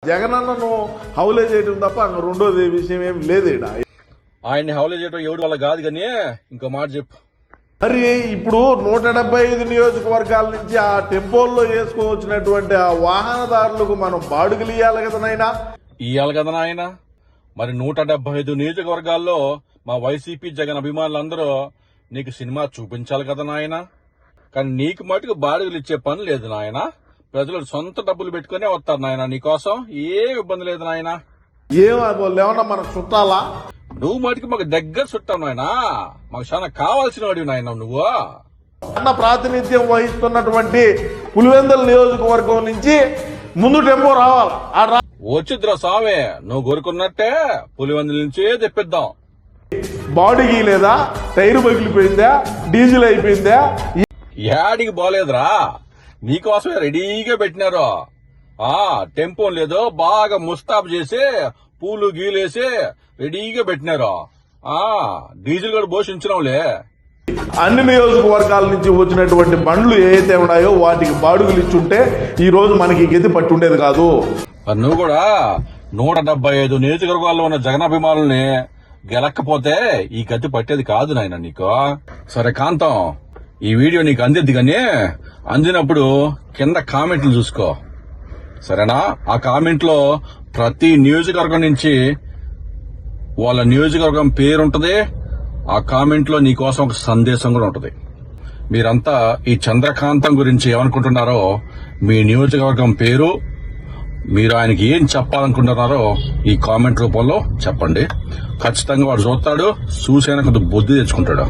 జగనన్నను హౌలే చేయడం తప్ప రెండోది విషయం ఏం లేదు ఈడ. ఆయన్ని హౌలే చేయడం ఎవడి వల్ల కాదు కానీ ఇంకో మాట చెప్పు. మరి ఇప్పుడు 175 నియోజకవర్గాల నుంచి ఆ టెంపోల్లో వేసుకొని వచ్చినటువంటి ఆ వాహనదారులకు మనం బాడుగులు ఇవ్వాలి కదా నాయనా. ఇయ్యాలి కదా నాయన. మరి 175 నియోజకవర్గాల్లో మా వైసీపీ జగన్ అభిమానులందరూ నీకు సినిమా చూపించాలి కదా నాయన. కానీ నీకు మటుకు బాడుగులు ఇచ్చే పని లేదు నాయన. ప్రజలు సొంత డబ్బులు పెట్టుకునే వస్తారు నాయన. నీకోసం ఏం ఇబ్బంది లేదు నాయన. ఏమన్నా మనకు చుట్టాలా? నువ్వు మటుకు మాకు దగ్గర చుట్టావు నాయన. మాకు చాలా కావాల్సిన వాడివి నాయన నువ్వు. అన్న ప్రాతినిధ్యం వహిస్తున్నటువంటి పులివెందుల నియోజకవర్గం నుంచి ముందు టెంపో రావాలి. వచ్చిద్రా స్వామి, నువ్వు కోరుకున్నట్టే పులివెందుల నుంచే తెప్పిద్దాం. బాడీకి లేదా టైర్ పగిలిపోయిందా, డీజిల్ అయిపోయిందా? యాడికి బాలేదురా, నీకోసమే రెడీగా పెట్టినారు. టెంపో లేదో బాగా ముస్తాబు చేసి పూలు గీలేసి రెడీగా పెట్టినారు. డీజిల్ కూడా పోషించినాంలే. అన్ని నియోజకవర్గాల నుంచి వచ్చినటువంటి బండ్లు ఏవైతే ఉన్నాయో వాటికి బాడుగులు ఇచ్చుంటే ఈ రోజు మనకి గతి పట్టుండేది కాదు. నువ్వు కూడా 175 నియోజకవర్గాల్లో ఉన్న జగనాభిమానుల్ని గెలక్కపోతే ఈ గతి పట్టేది కాదు నాయన నీకు. సరే కాంతం, ఈ వీడియో నీకు అందిద్ది కానీ అందినప్పుడు కింద కామెంట్లు చూసుకో సరేనా. ఆ కామెంట్ లో ప్రతి నియోజకవర్గం నుంచి వాళ్ళ నియోజకవర్గం పేరుంటది. ఆ కామెంట్ లో నీకోసం ఒక సందేశం కూడా ఉంటది. మీరంతా ఈ చంద్రకాంతం గురించి ఏమనుకుంటున్నారో, మీ నియోజకవర్గం పేరు, మీరు ఆయనకి ఏం చెప్పాలనుకుంటున్నారో ఈ కామెంట్ రూపంలో చెప్పండి. ఖచ్చితంగా వాడు చూస్తాడు, చూసైనా కొంత బుద్ధి తెచ్చుకుంటాడు.